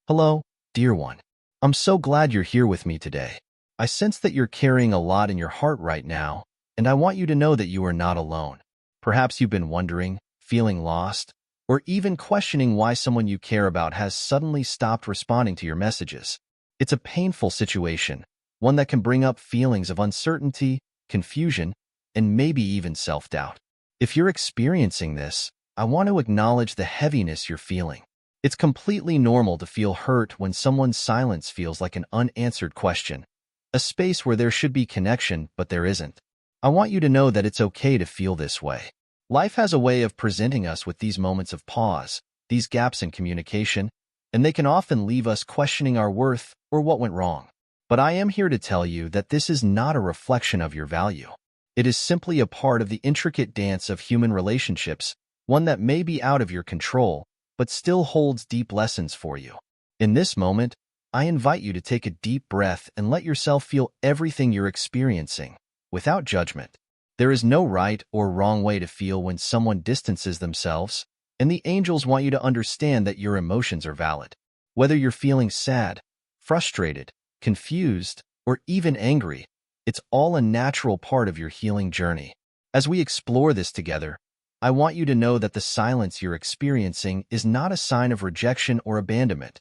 Hello, dear one. I'm so glad you're here with me today. I sense that you're carrying a lot in your heart right now, and I want you to know that you are not alone. Perhaps you've been wondering, feeling lost, or even questioning why someone you care about has suddenly stopped responding to your messages. It's a painful situation, one that can bring up feelings of uncertainty, confusion, and maybe even self-doubt. If you're experiencing this, I want to acknowledge the heaviness you're feeling. It's completely normal to feel hurt when someone's silence feels like an unanswered question, a space where there should be connection, but there isn't. I want you to know that it's okay to feel this way. Life has a way of presenting us with these moments of pause, these gaps in communication, and they can often leave us questioning our worth or what went wrong. But I am here to tell you that this is not a reflection of your value. It is simply a part of the intricate dance of human relationships, one that may be out of your control, but still holds deep lessons for you. In this moment, I invite you to take a deep breath and let yourself feel everything you're experiencing, without judgment. There is no right or wrong way to feel when someone distances themselves, and the angels want you to understand that your emotions are valid. Whether you're feeling sad, frustrated, confused, or even angry, it's all a natural part of your healing journey. As we explore this together, I want you to know that the silence you're experiencing is not a sign of rejection or abandonment.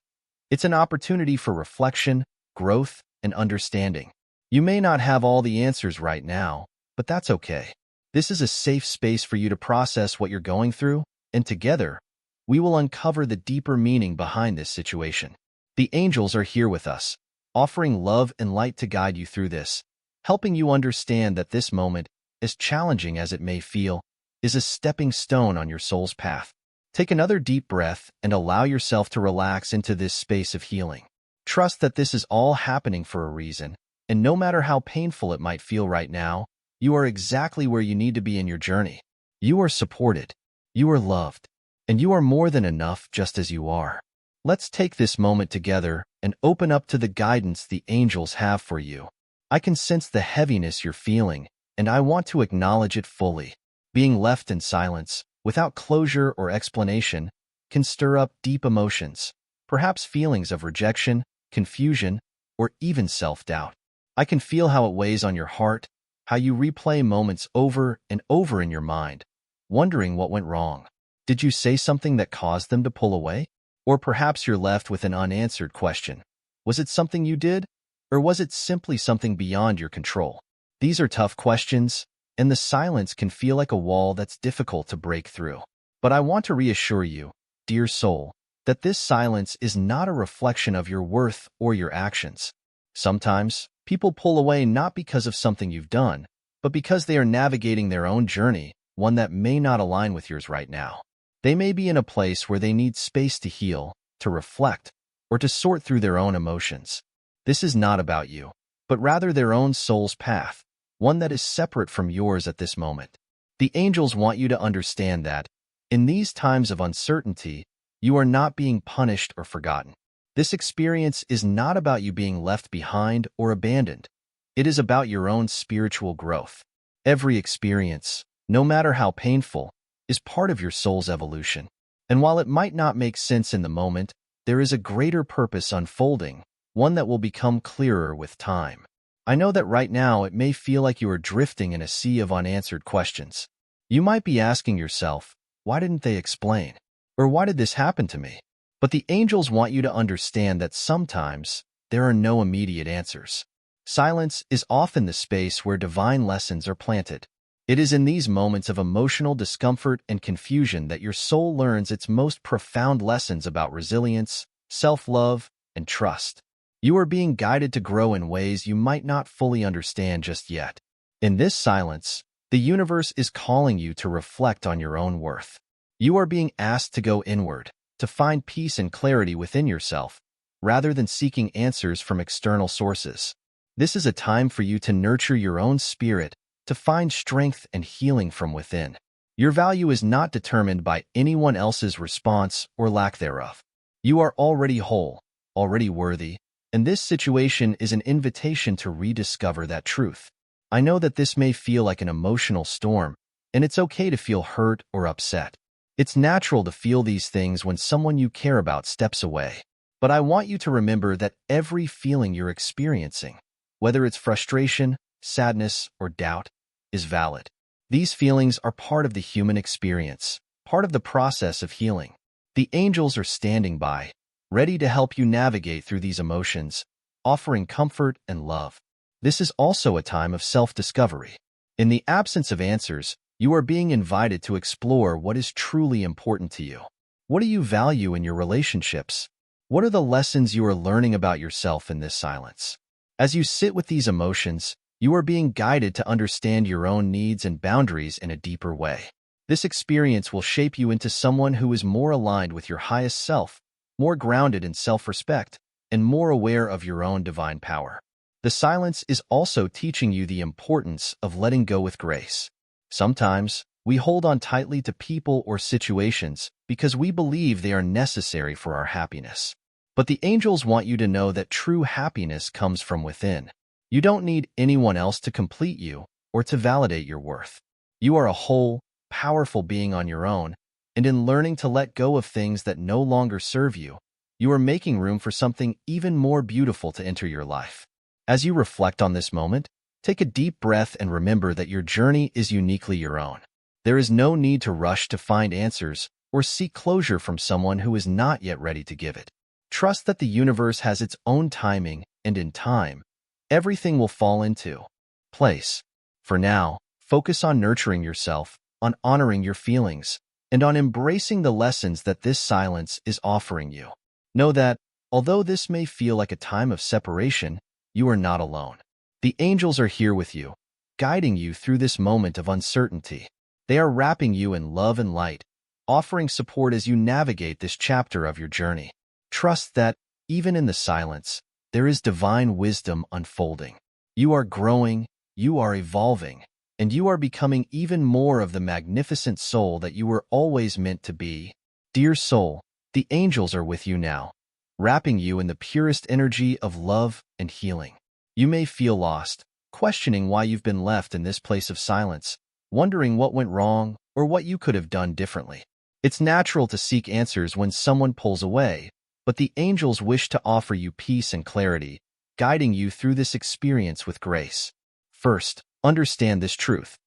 It's an opportunity for reflection, growth, and understanding. You may not have all the answers right now, but that's okay. This is a safe space for you to process what you're going through, and together, we will uncover the deeper meaning behind this situation. The angels are here with us, offering love and light to guide you through this, helping you understand that this moment, as challenging as it may feel, is a stepping stone on your soul's path. Take another deep breath and allow yourself to relax into this space of healing. Trust that this is all happening for a reason, and no matter how painful it might feel right now, you are exactly where you need to be in your journey. You are supported, you are loved, and you are more than enough just as you are. Let's take this moment together and open up to the guidance the angels have for you. I can sense the heaviness you're feeling, and I want to acknowledge it fully. Being left in silence, without closure or explanation, can stir up deep emotions, perhaps feelings of rejection, confusion, or even self-doubt. I can feel how it weighs on your heart, how you replay moments over and over in your mind, wondering what went wrong. Did you say something that caused them to pull away? Or perhaps you're left with an unanswered question. Was it something you did? Or was it simply something beyond your control? These are tough questions, and the silence can feel like a wall that's difficult to break through. But I want to reassure you, dear soul, that this silence is not a reflection of your worth or your actions. Sometimes, people pull away not because of something you've done, but because they are navigating their own journey, one that may not align with yours right now. They may be in a place where they need space to heal, to reflect, or to sort through their own emotions. This is not about you, but rather their own soul's path, one that is separate from yours at this moment. The angels want you to understand that, in these times of uncertainty, you are not being punished or forgotten. This experience is not about you being left behind or abandoned. It is about your own spiritual growth. Every experience, no matter how painful, is part of your soul's evolution. And while it might not make sense in the moment, there is a greater purpose unfolding, one that will become clearer with time. I know that right now it may feel like you are drifting in a sea of unanswered questions. You might be asking yourself, why didn't they explain? Or why did this happen to me? But the angels want you to understand that sometimes there are no immediate answers. Silence is often the space where divine lessons are planted. It is in these moments of emotional discomfort and confusion that your soul learns its most profound lessons about resilience, self-love, and trust. You are being guided to grow in ways you might not fully understand just yet. In this silence, the universe is calling you to reflect on your own worth. You are being asked to go inward, to find peace and clarity within yourself, rather than seeking answers from external sources. This is a time for you to nurture your own spirit, to find strength and healing from within. Your value is not determined by anyone else's response or lack thereof. You are already whole, already worthy, and this situation is an invitation to rediscover that truth. I know that this may feel like an emotional storm, and it's okay to feel hurt or upset. It's natural to feel these things when someone you care about steps away. But I want you to remember that every feeling you're experiencing, whether it's frustration, sadness, or doubt, is valid. These feelings are part of the human experience, part of the process of healing. The angels are standing by, ready to help you navigate through these emotions, offering comfort and love. This is also a time of self-discovery. In the absence of answers, you are being invited to explore what is truly important to you. What do you value in your relationships? What are the lessons you are learning about yourself in this silence? As you sit with these emotions, you are being guided to understand your own needs and boundaries in a deeper way. This experience will shape you into someone who is more aligned with your highest self, more grounded in self-respect, and more aware of your own divine power. The silence is also teaching you the importance of letting go with grace. Sometimes, we hold on tightly to people or situations because we believe they are necessary for our happiness. But the angels want you to know that true happiness comes from within. You don't need anyone else to complete you or to validate your worth. You are a whole, powerful being on your own, and in learning to let go of things that no longer serve you, you are making room for something even more beautiful to enter your life. As you reflect on this moment, take a deep breath and remember that your journey is uniquely your own. There is no need to rush to find answers or seek closure from someone who is not yet ready to give it. Trust that the universe has its own timing, and in time, everything will fall into place. For now, focus on nurturing yourself, on honoring your feelings, and on embracing the lessons that this silence is offering you. Know that, although this may feel like a time of separation, you are not alone. The angels are here with you, guiding you through this moment of uncertainty. They are wrapping you in love and light, offering support as you navigate this chapter of your journey. Trust that, even in the silence, there is divine wisdom unfolding. You are growing, you are evolving, and you are becoming even more of the magnificent soul that you were always meant to be. Dear soul, the angels are with you now, wrapping you in the purest energy of love and healing. You may feel lost, questioning why you've been left in this place of silence, wondering what went wrong or what you could have done differently. It's natural to seek answers when someone pulls away, but the angels wish to offer you peace and clarity, guiding you through this experience with grace. First, understand this truth.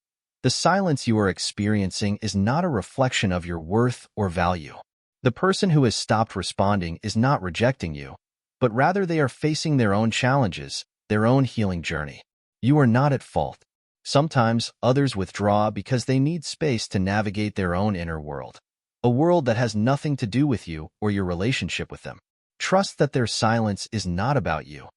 The silence you are experiencing is not a reflection of your worth or value. The person who has stopped responding is not rejecting you, but rather they are facing their own challenges, their own healing journey. You are not at fault. Sometimes others withdraw because they need space to navigate their own inner world, a world that has nothing to do with you or your relationship with them. Trust that their silence is not about you.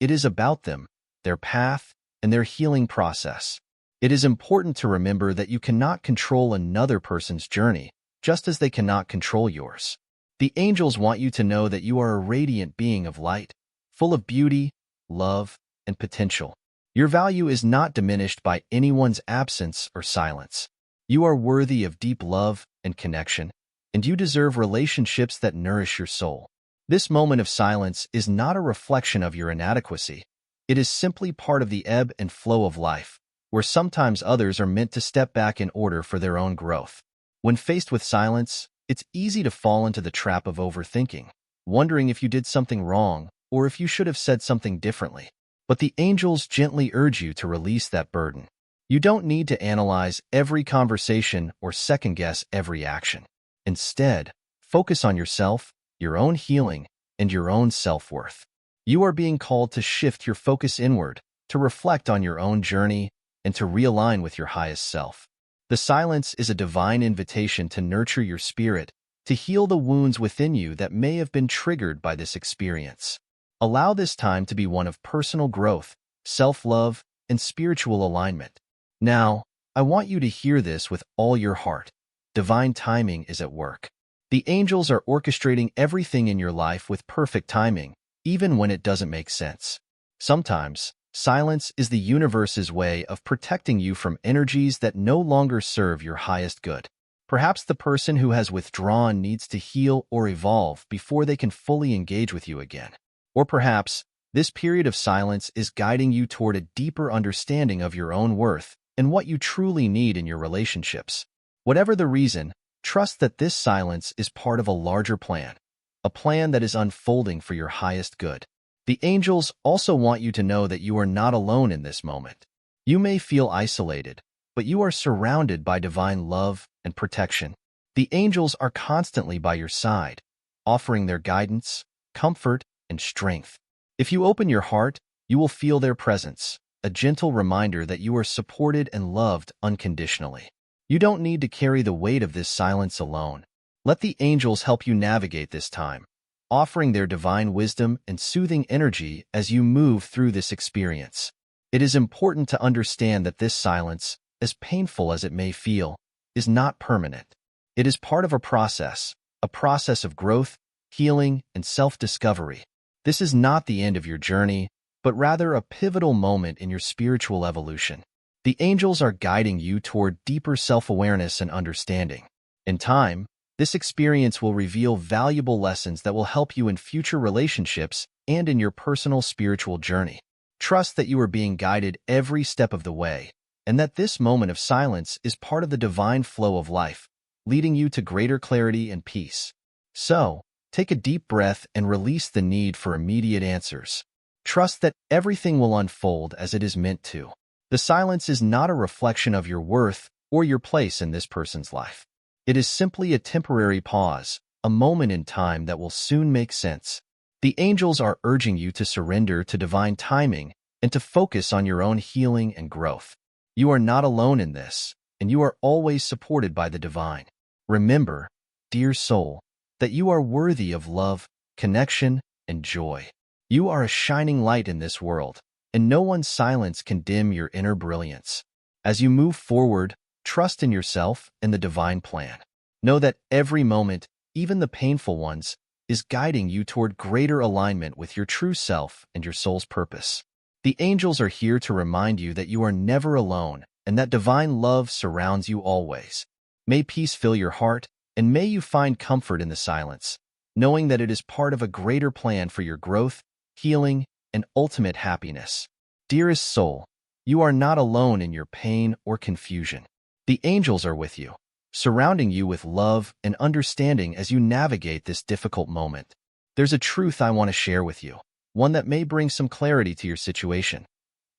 It is about them, their path, and their healing process. It is important to remember that you cannot control another person's journey, just as they cannot control yours. The angels want you to know that you are a radiant being of light, full of beauty, love, and potential. Your value is not diminished by anyone's absence or silence. You are worthy of deep love and connection, and you deserve relationships that nourish your soul. This moment of silence is not a reflection of your inadequacy. It is simply part of the ebb and flow of life, where sometimes others are meant to step back in order for their own growth. When faced with silence, it's easy to fall into the trap of overthinking, wondering if you did something wrong or if you should have said something differently. But the angels gently urge you to release that burden. You don't need to analyze every conversation or second-guess every action. Instead, focus on yourself, your own healing, and your own self-worth. You are being called to shift your focus inward, to reflect on your own journey, and to realign with your highest self. The silence is a divine invitation to nurture your spirit, to heal the wounds within you that may have been triggered by this experience. Allow this time to be one of personal growth, self-love, and spiritual alignment. Now, I want you to hear this with all your heart. Divine timing is at work. The angels are orchestrating everything in your life with perfect timing, even when it doesn't make sense. Sometimes, silence is the universe's way of protecting you from energies that no longer serve your highest good. Perhaps the person who has withdrawn needs to heal or evolve before they can fully engage with you again. Or perhaps, this period of silence is guiding you toward a deeper understanding of your own worth and what you truly need in your relationships. Whatever the reason, trust that this silence is part of a larger plan, a plan that is unfolding for your highest good. The angels also want you to know that you are not alone in this moment. You may feel isolated, but you are surrounded by divine love and protection. The angels are constantly by your side, offering their guidance, comfort, and strength. If you open your heart, you will feel their presence, a gentle reminder that you are supported and loved unconditionally. You don't need to carry the weight of this silence alone. Let the angels help you navigate this time, offering their divine wisdom and soothing energy as you move through this experience. It is important to understand that this silence, as painful as it may feel, is not permanent. It is part of a process of growth, healing, and self-discovery. This is not the end of your journey, but rather a pivotal moment in your spiritual evolution. The angels are guiding you toward deeper self-awareness and understanding. In time, this experience will reveal valuable lessons that will help you in future relationships and in your personal spiritual journey. Trust that you are being guided every step of the way, and that this moment of silence is part of the divine flow of life, leading you to greater clarity and peace. So, take a deep breath and release the need for immediate answers. Trust that everything will unfold as it is meant to. The silence is not a reflection of your worth or your place in this person's life. It is simply a temporary pause, a moment in time that will soon make sense. The angels are urging you to surrender to divine timing and to focus on your own healing and growth. You are not alone in this, and you are always supported by the divine. Remember, dear soul, that you are worthy of love, connection, and joy. You are a shining light in this world, and no one's silence can dim your inner brilliance. As you move forward, trust in yourself and the divine plan. Know that every moment, even the painful ones, is guiding you toward greater alignment with your true self and your soul's purpose. The angels are here to remind you that you are never alone and that divine love surrounds you always. May peace fill your heart, and may you find comfort in the silence, knowing that it is part of a greater plan for your growth, healing, and ultimate happiness. Dearest soul, you are not alone in your pain or confusion. The angels are with you, surrounding you with love and understanding as you navigate this difficult moment. There's a truth I want to share with you, one that may bring some clarity to your situation.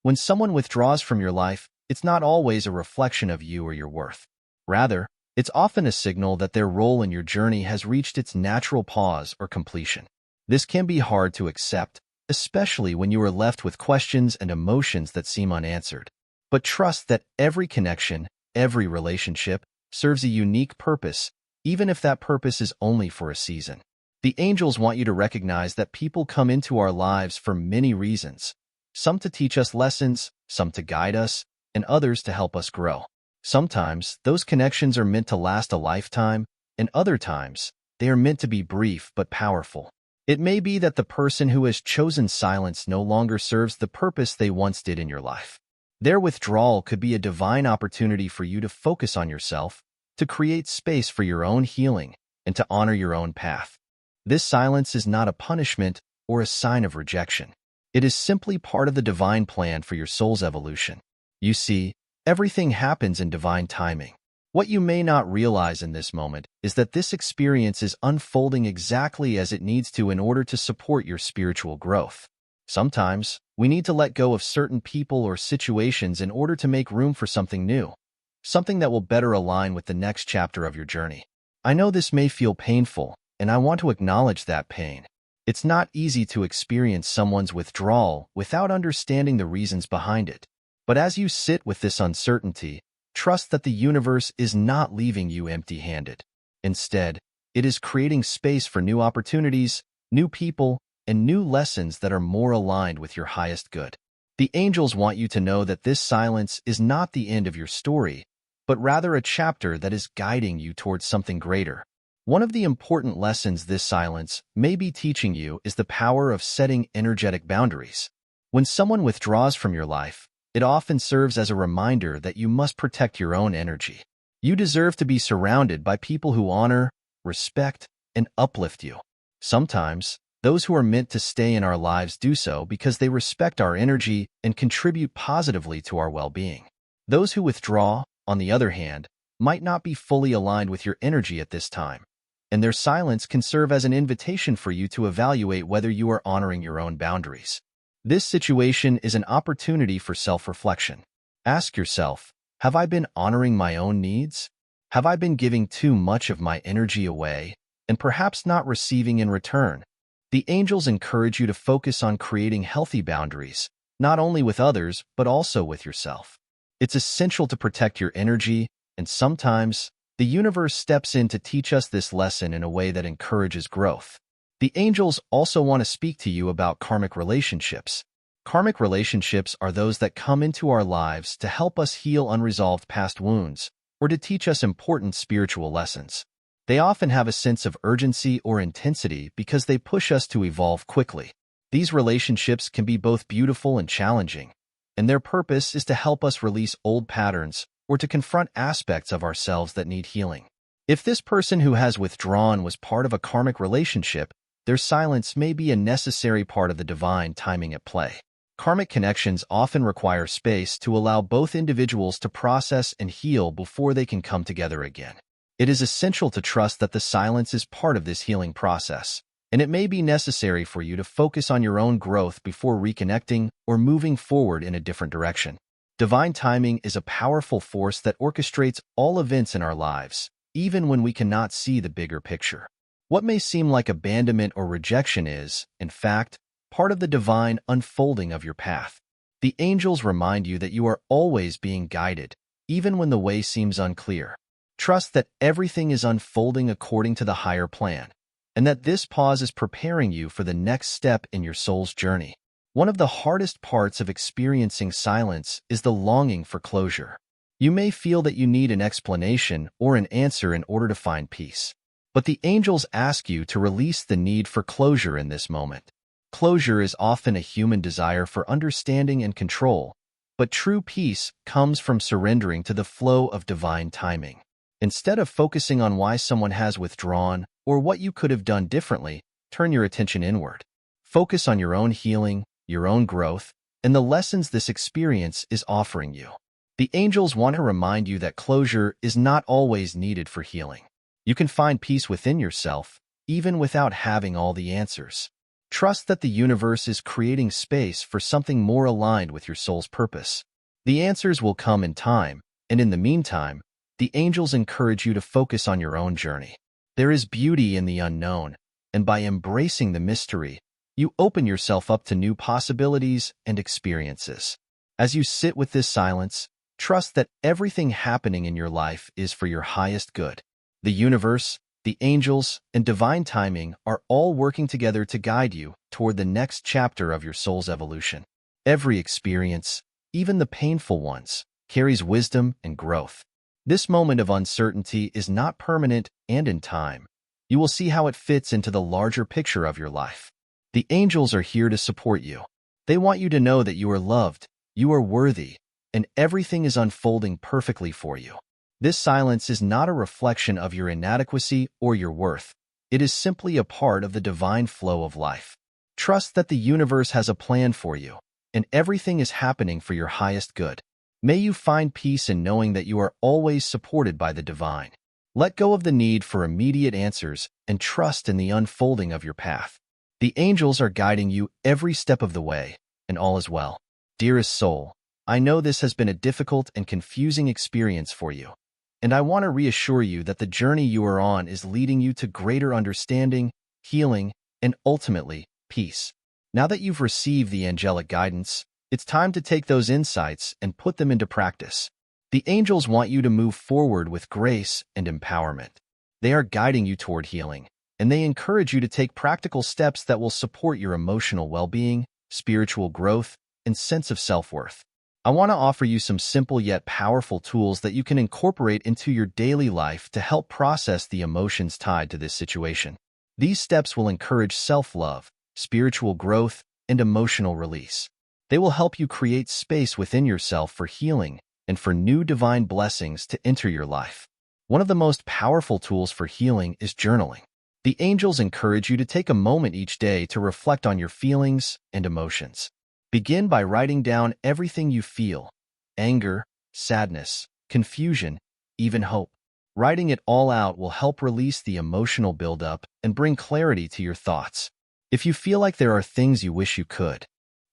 When someone withdraws from your life, it's not always a reflection of you or your worth. Rather, it's often a signal that their role in your journey has reached its natural pause or completion. This can be hard to accept, especially when you are left with questions and emotions that seem unanswered. But trust that every connection, every relationship, serves a unique purpose, even if that purpose is only for a season. The angels want you to recognize that people come into our lives for many reasons, some to teach us lessons, some to guide us, and others to help us grow. Sometimes, those connections are meant to last a lifetime, and other times, they are meant to be brief but powerful. It may be that the person who has chosen silence no longer serves the purpose they once did in your life. Their withdrawal could be a divine opportunity for you to focus on yourself, to create space for your own healing, and to honor your own path. This silence is not a punishment or a sign of rejection. It is simply part of the divine plan for your soul's evolution. You see, everything happens in divine timing. What you may not realize in this moment is that this experience is unfolding exactly as it needs to in order to support your spiritual growth. Sometimes, we need to let go of certain people or situations in order to make room for something new, something that will better align with the next chapter of your journey. I know this may feel painful, and I want to acknowledge that pain. It's not easy to experience someone's withdrawal without understanding the reasons behind it. But as you sit with this uncertainty, trust that the universe is not leaving you empty-handed. Instead, it is creating space for new opportunities, new people, and new lessons that are more aligned with your highest good. The angels want you to know that this silence is not the end of your story, but rather a chapter that is guiding you towards something greater. One of the important lessons this silence may be teaching you is the power of setting energetic boundaries. When someone withdraws from your life, it often serves as a reminder that you must protect your own energy. You deserve to be surrounded by people who honor, respect, and uplift you. Sometimes, those who are meant to stay in our lives do so because they respect our energy and contribute positively to our well-being. Those who withdraw, on the other hand, might not be fully aligned with your energy at this time, and their silence can serve as an invitation for you to evaluate whether you are honoring your own boundaries. This situation is an opportunity for self-reflection. Ask yourself, have I been honoring my own needs? Have I been giving too much of my energy away and perhaps not receiving in return? The angels encourage you to focus on creating healthy boundaries, not only with others, but also with yourself. It's essential to protect your energy, and sometimes the universe steps in to teach us this lesson in a way that encourages growth. The angels also want to speak to you about karmic relationships. Karmic relationships are those that come into our lives to help us heal unresolved past wounds or to teach us important spiritual lessons. They often have a sense of urgency or intensity because they push us to evolve quickly. These relationships can be both beautiful and challenging, and their purpose is to help us release old patterns or to confront aspects of ourselves that need healing. If this person who has withdrawn was part of a karmic relationship, their silence may be a necessary part of the divine timing at play. Karmic connections often require space to allow both individuals to process and heal before they can come together again. It is essential to trust that the silence is part of this healing process, and it may be necessary for you to focus on your own growth before reconnecting or moving forward in a different direction. Divine timing is a powerful force that orchestrates all events in our lives, even when we cannot see the bigger picture. What may seem like abandonment or rejection is, in fact, part of the divine unfolding of your path. The angels remind you that you are always being guided, even when the way seems unclear. Trust that everything is unfolding according to the higher plan, and that this pause is preparing you for the next step in your soul's journey. One of the hardest parts of experiencing silence is the longing for closure. You may feel that you need an explanation or an answer in order to find peace. But the angels ask you to release the need for closure in this moment. Closure is often a human desire for understanding and control, but true peace comes from surrendering to the flow of divine timing. Instead of focusing on why someone has withdrawn or what you could have done differently, turn your attention inward. Focus on your own healing, your own growth, and the lessons this experience is offering you. The angels want to remind you that closure is not always needed for healing. You can find peace within yourself, even without having all the answers. Trust that the universe is creating space for something more aligned with your soul's purpose. The answers will come in time, and in the meantime, the angels encourage you to focus on your own journey. There is beauty in the unknown, and by embracing the mystery, you open yourself up to new possibilities and experiences. As you sit with this silence, trust that everything happening in your life is for your highest good. The universe, the angels, and divine timing are all working together to guide you toward the next chapter of your soul's evolution. Every experience, even the painful ones, carries wisdom and growth. This moment of uncertainty is not permanent, and in time, you will see how it fits into the larger picture of your life. The angels are here to support you. They want you to know that you are loved, you are worthy, and everything is unfolding perfectly for you. This silence is not a reflection of your inadequacy or your worth. It is simply a part of the divine flow of life. Trust that the universe has a plan for you, and everything is happening for your highest good. May you find peace in knowing that you are always supported by the divine. Let go of the need for immediate answers and trust in the unfolding of your path. The angels are guiding you every step of the way, and all is well. Dearest soul, I know this has been a difficult and confusing experience for you. And I want to reassure you that the journey you are on is leading you to greater understanding, healing, and ultimately, peace. Now that you've received the angelic guidance, it's time to take those insights and put them into practice. The angels want you to move forward with grace and empowerment. They are guiding you toward healing, and they encourage you to take practical steps that will support your emotional well-being, spiritual growth, and sense of self-worth. I want to offer you some simple yet powerful tools that you can incorporate into your daily life to help process the emotions tied to this situation. These steps will encourage self-love, spiritual growth, and emotional release. They will help you create space within yourself for healing and for new divine blessings to enter your life. One of the most powerful tools for healing is journaling. The angels encourage you to take a moment each day to reflect on your feelings and emotions. Begin by writing down everything you feel: anger, sadness, confusion, even hope. Writing it all out will help release the emotional buildup and bring clarity to your thoughts. If you feel like there are things you wish you could,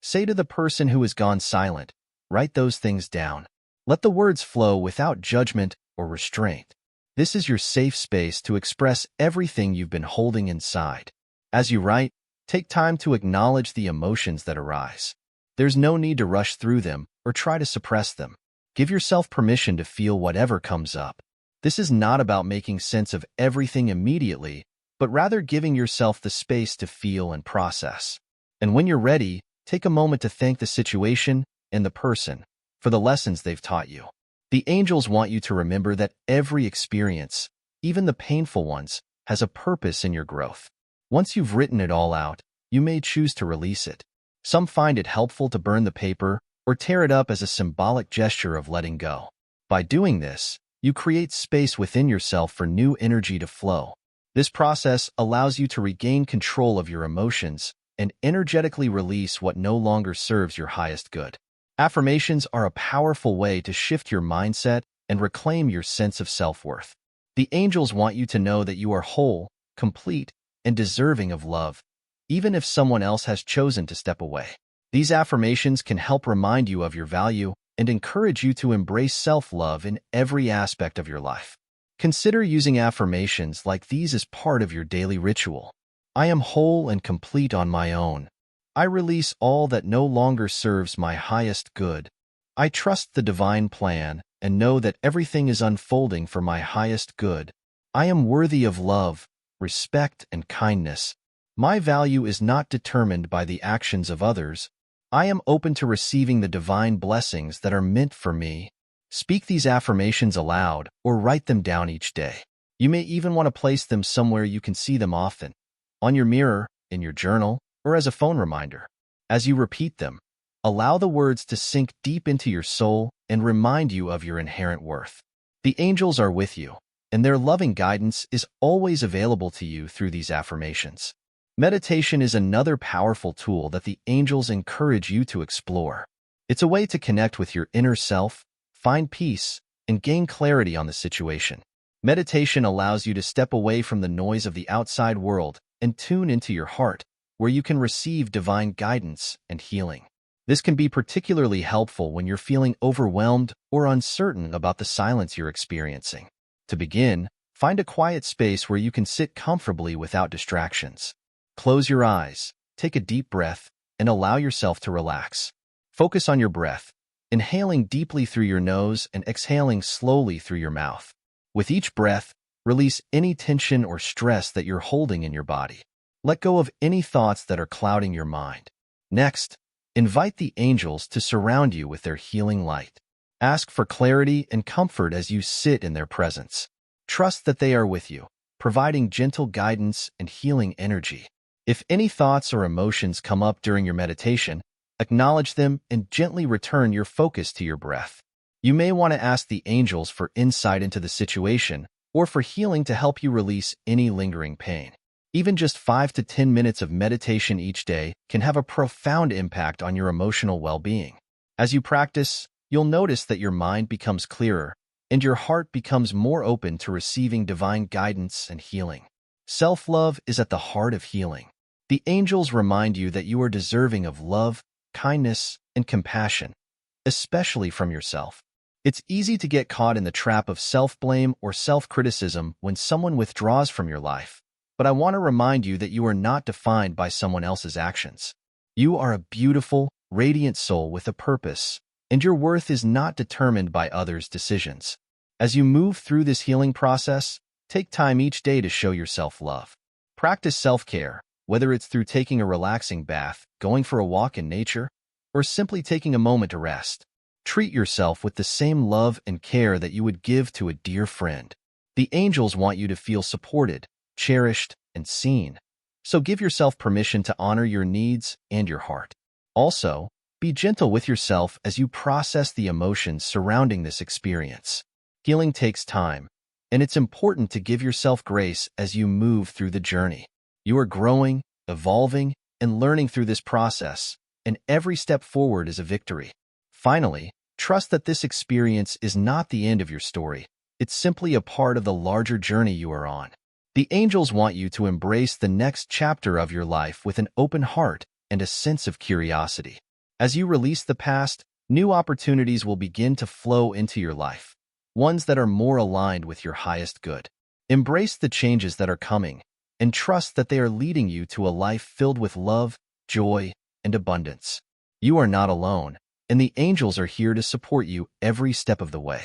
say to the person who has gone silent, write those things down. Let the words flow without judgment or restraint. This is your safe space to express everything you've been holding inside. As you write, take time to acknowledge the emotions that arise. There's no need to rush through them or try to suppress them. Give yourself permission to feel whatever comes up. This is not about making sense of everything immediately, but rather giving yourself the space to feel and process. And when you're ready, take a moment to thank the situation and the person for the lessons they've taught you. The angels want you to remember that every experience, even the painful ones, has a purpose in your growth. Once you've written it all out, you may choose to release it. Some find it helpful to burn the paper or tear it up as a symbolic gesture of letting go. By doing this, you create space within yourself for new energy to flow. This process allows you to regain control of your emotions and energetically release what no longer serves your highest good. Affirmations are a powerful way to shift your mindset and reclaim your sense of self-worth. The angels want you to know that you are whole, complete, and deserving of love, even if someone else has chosen to step away. These affirmations can help remind you of your value and encourage you to embrace self-love in every aspect of your life. Consider using affirmations like these as part of your daily ritual. I am whole and complete on my own. I release all that no longer serves my highest good. I trust the divine plan and know that everything is unfolding for my highest good. I am worthy of love, respect, and kindness. My value is not determined by the actions of others. I am open to receiving the divine blessings that are meant for me. Speak these affirmations aloud or write them down each day. You may even want to place them somewhere you can see them often, on your mirror, in your journal, or as a phone reminder. As you repeat them, allow the words to sink deep into your soul and remind you of your inherent worth. The angels are with you, and their loving guidance is always available to you through these affirmations. Meditation is another powerful tool that the angels encourage you to explore. It's a way to connect with your inner self, find peace, and gain clarity on the situation. Meditation allows you to step away from the noise of the outside world and tune into your heart, where you can receive divine guidance and healing. This can be particularly helpful when you're feeling overwhelmed or uncertain about the silence you're experiencing. To begin, find a quiet space where you can sit comfortably without distractions. Close your eyes, take a deep breath, and allow yourself to relax. Focus on your breath, inhaling deeply through your nose and exhaling slowly through your mouth. With each breath, release any tension or stress that you're holding in your body. Let go of any thoughts that are clouding your mind. Next, invite the angels to surround you with their healing light. Ask for clarity and comfort as you sit in their presence. Trust that they are with you, providing gentle guidance and healing energy. If any thoughts or emotions come up during your meditation, acknowledge them and gently return your focus to your breath. You may want to ask the angels for insight into the situation or for healing to help you release any lingering pain. Even just 5 to 10 minutes of meditation each day can have a profound impact on your emotional well-being. As you practice, you'll notice that your mind becomes clearer and your heart becomes more open to receiving divine guidance and healing. Self-love is at the heart of healing. The angels remind you that you are deserving of love, kindness, and compassion, especially from yourself. It's easy to get caught in the trap of self-blame or self-criticism when someone withdraws from your life, but I want to remind you that you are not defined by someone else's actions. You are a beautiful, radiant soul with a purpose, and your worth is not determined by others' decisions. As you move through this healing process, take time each day to show yourself love. Practice self-care, whether it's through taking a relaxing bath, going for a walk in nature, or simply taking a moment to rest. Treat yourself with the same love and care that you would give to a dear friend. The angels want you to feel supported, cherished, and seen, so give yourself permission to honor your needs and your heart. Also, be gentle with yourself as you process the emotions surrounding this experience. Healing takes time, and it's important to give yourself grace as you move through the journey. You are growing, evolving, and learning through this process, and every step forward is a victory. Finally, trust that this experience is not the end of your story. It's simply a part of the larger journey you are on. The angels want you to embrace the next chapter of your life with an open heart and a sense of curiosity. As you release the past, new opportunities will begin to flow into your life, ones that are more aligned with your highest good. Embrace the changes that are coming and trust that they are leading you to a life filled with love, joy, and abundance. You are not alone, and the angels are here to support you every step of the way.